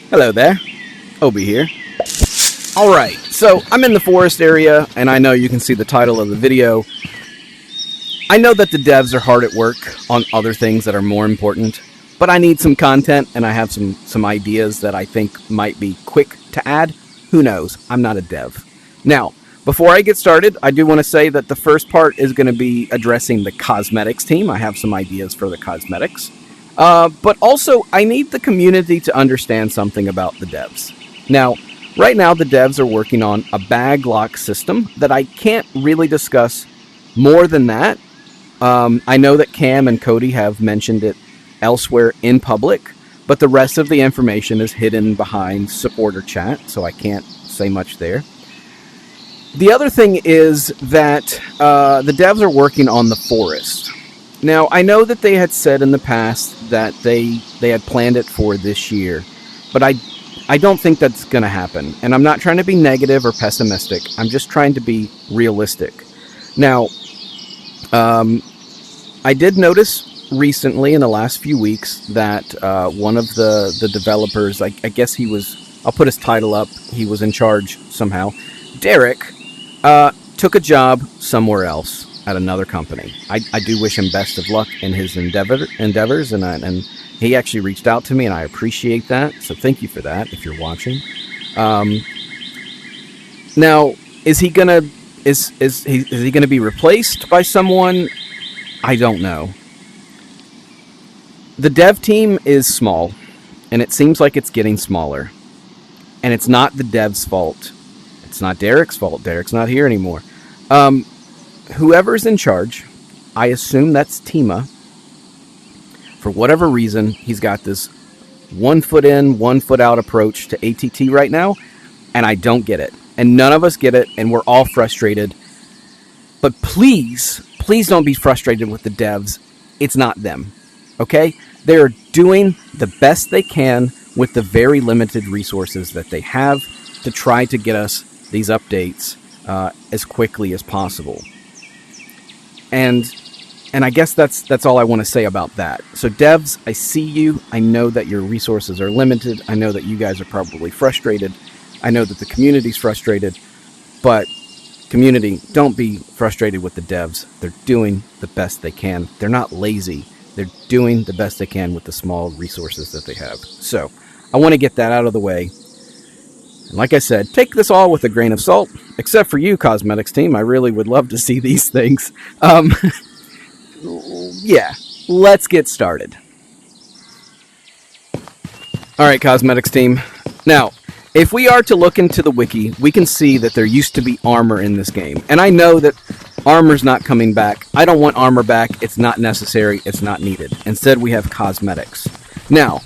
Hello there, Obi here. Alright, so I'm in the forest area, and I know you can see the title of the video. I know that the devs are hard at work on other things that are more important, but I need some content, and I have some ideas that I think might be quick to add. Who knows? I'm not a dev. Now, before I get started, I do want to say that the first part is going to be addressing the Cosmetics team. I have some ideas for the Cosmetics. But also, I need the community to understand something about the devs. Now, right now, the devs are working on a bag lock system that I can't really discuss more than that. I know that Cam and Cody have mentioned it elsewhere in public, but the rest of the information is hidden behind supporter chat, so I can't say much there. The other thing is that the devs are working on the forest. Now, I know that they had said in the past that they had planned it for this year, but I don't think that's going to happen. And I'm not trying to be negative or pessimistic. I'm just trying to be realistic. Now, I did notice recently in the last few weeks that one of the developers, I guess he was, I'll put his title up, he was in charge somehow, Derek, took a job somewhere else at another company. I do wish him best of luck in his endeavors, and he actually reached out to me, and I appreciate that. So thank you for that if you're watching. Now, is he gonna be replaced by someone? I don't know. The dev team is small, and it seems like it's getting smaller. And it's not the dev's fault. It's not Derek's fault. Derek's not here anymore. Whoever's in charge, I assume that's Tima. For whatever reason, he's got this 1 foot in, 1 foot out approach to ATT right now, and I don't get it. And none of us get it, and we're all frustrated. But please don't be frustrated with the devs. It's not them, okay? They're doing the best they can with the very limited resources that they have to try to get us these updates as quickly as possible. And I guess that's all I want to say about that. So devs, I see you. I know that your resources are limited. I know that you guys are probably frustrated. I know that the community's frustrated. But community, don't be frustrated with the devs. They're doing the best they can. They're not lazy. They're doing the best they can with the small resources that they have. So I want to get that out of the way. And like I said, take this all with a grain of salt, except for you, Cosmetics team. I really would love to see these things. Yeah, let's get started. All right, Cosmetics team. Now, if we are to look into the wiki, we can see that there used to be armor in this game. And I know that armor's not coming back. I don't want armor back. It's not necessary. It's not needed. Instead, we have cosmetics. Now,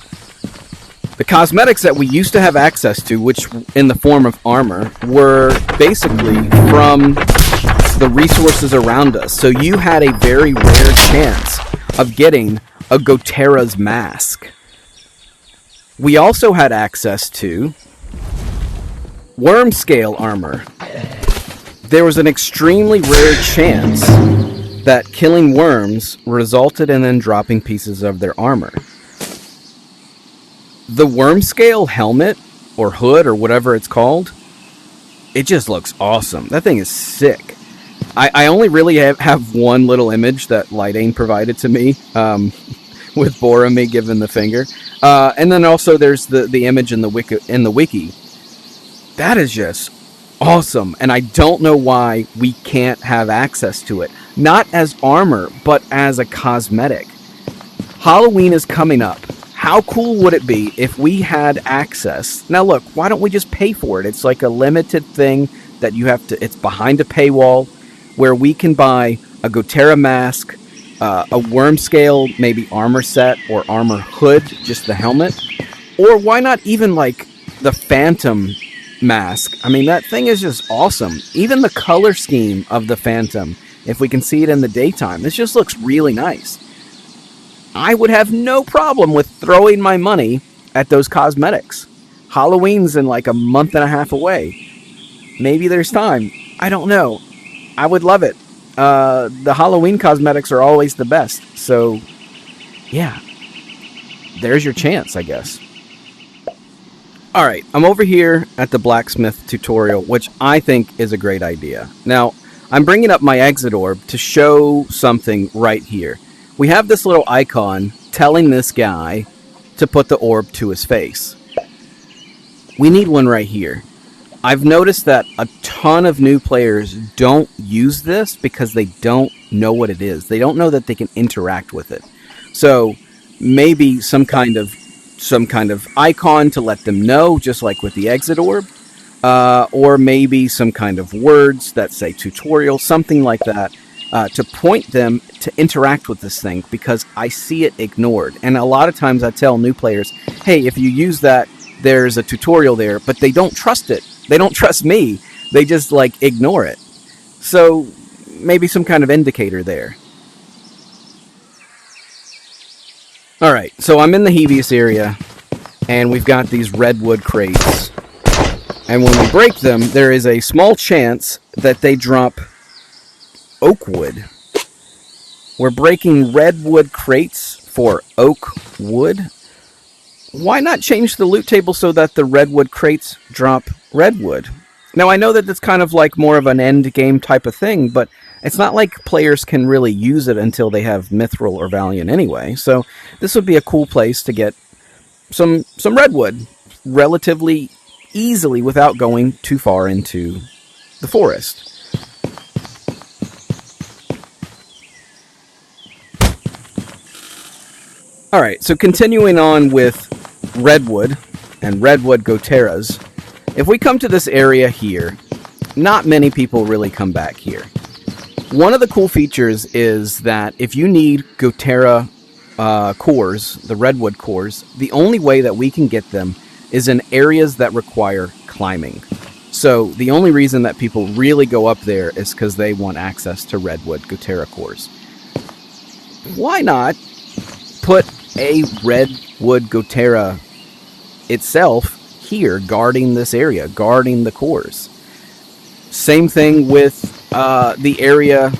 the cosmetics that we used to have access to, which in the form of armor, were basically from the resources around us. So you had a very rare chance of getting a Gotera's mask. We also had access to worm scale armor. There was an extremely rare chance that killing worms resulted in them dropping pieces of their armor. The worm scale helmet or hood or whatever it's called, it just looks awesome. That thing is sick. I only really have one little image that Lightane provided to me with Boromir giving the finger. And then also there's the image in the wiki. That is just awesome. And I don't know why we can't have access to it. Not as armor, but as a cosmetic. Halloween is coming up. How cool would it be if we had access? Now look, why don't we just pay for it? It's like a limited thing that you have to, it's behind a paywall where we can buy a Gotera mask, a worm scale, maybe armor set or armor hood, just the helmet. Or why not even like the Phantom mask? I mean, that thing is just awesome. Even the color scheme of the Phantom, if we can see it in the daytime, this just looks really nice. I would have no problem with throwing my money at those cosmetics. Halloween's in like a month and a half away. Maybe there's time. I don't know. I would love it. The Halloween cosmetics are always the best. So, yeah. There's your chance, I guess. Alright, I'm over here at the blacksmith tutorial, which I think is a great idea. Now, I'm bringing up my exit orb to show something right here. We have this little icon telling this guy to put the orb to his face. We need one right here. I've noticed that a ton of new players don't use this because they don't know what it is. They don't know that they can interact with it. So maybe some kind of icon to let them know, just like with the exit orb, or maybe some kind of words that say tutorial, something like that, to point them to interact with this thing, because I see it ignored. And a lot of times I tell new players, hey, if you use that, there's a tutorial there, but they don't trust it. They don't trust me. They just like ignore it. So maybe some kind of indicator there. Alright, so I'm in the Heavius area, and we've got these redwood crates. And when we break them, there is a small chance that they drop oak wood. We're breaking redwood crates for oak wood? Why not change the loot table so that the redwood crates drop redwood? Now, I know that it's kind of like more of an end game type of thing, but it's not like players can really use it until they have Mithril or Valiant anyway. So this would be a cool place to get some redwood relatively easily without going too far into the forest. Alright, so continuing on with redwood and redwood goteras, if we come to this area here, not many people really come back here. One of the cool features is that if you need gotera cores, the redwood cores, the only way that we can get them is in areas that require climbing. So the only reason that people really go up there is because they want access to redwood gotera cores. Why not put a redwood gotera itself here, guarding this area, guarding the cores? Same thing with the area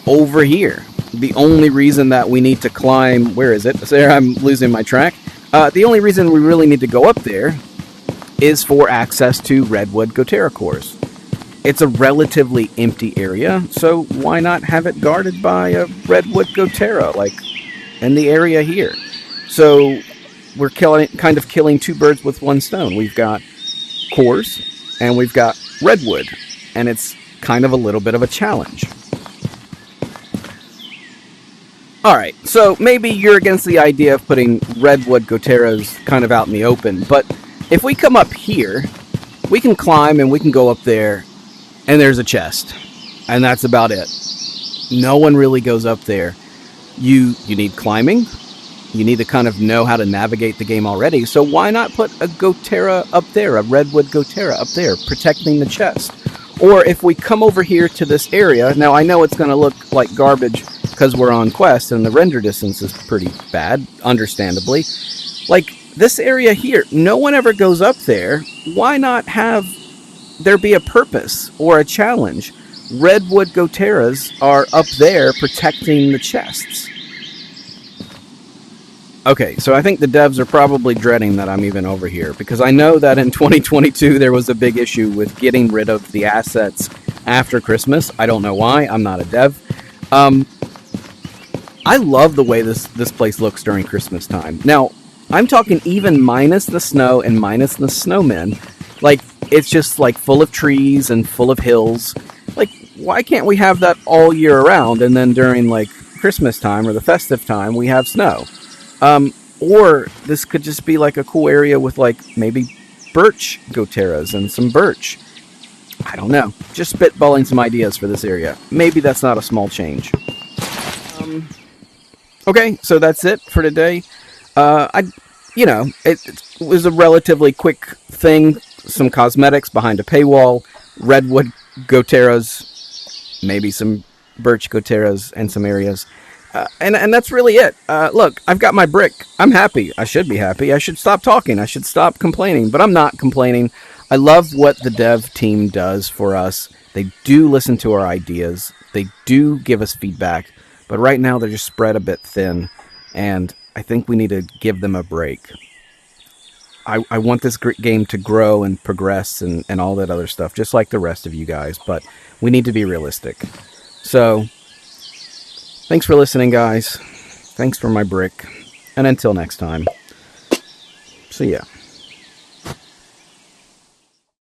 over here. The only reason that we need to climb, where is it? There, I'm losing my track. The only reason we really need to go up there is for access to redwood gotera cores. It's a relatively empty area, so why not have it guarded by a redwood gotera, like in the area here? So we're kind of killing two birds with one stone. We've got cores and we've got redwood, and it's kind of a little bit of a challenge. Alright, so maybe you're against the idea of putting redwood goteras kind of out in the open, but if we come up here, we can climb and we can go up there, and there's a chest. And that's about it. No one really goes up there. You need climbing. You need to kind of know how to navigate the game already, so why not put a gotera up there, a redwood gotera up there, protecting the chest? Or if we come over here to this area, now I know it's going to look like garbage because we're on quest and the render distance is pretty bad, understandably. Like this area here, no one ever goes up there. Why not have there be a purpose or a challenge? Redwood goteras are up there protecting the chests. Okay, so I think the devs are probably dreading that I'm even over here, because I know that in 2022 there was a big issue with getting rid of the assets after Christmas. I don't know why. I'm not a dev. I love the way this place looks during Christmas time. Now, I'm talking even minus the snow and minus the snowmen. Like, it's just like full of trees and full of hills. Like, why can't we have that all year around, and then during like Christmas time or the festive time we have snow? Or this could just be like a cool area with like maybe birch goteras and some birch. I don't know. Just spitballing some ideas for this area. Maybe that's not a small change. Okay, so that's it for today. It was a relatively quick thing. Some cosmetics behind a paywall, redwood goteras, maybe some birch goteras and some areas. And that's really it. Look, I've got my brick. I'm happy. I should be happy. I should stop talking. I should stop complaining. But I'm not complaining. I love what the dev team does for us. They do listen to our ideas. They do give us feedback. But right now they're just spread a bit thin. And I think we need to give them a break. I want this game to grow and progress and all that other stuff, just like the rest of you guys. But we need to be realistic. So, thanks for listening, guys. Thanks for my brick. And until next time, see ya.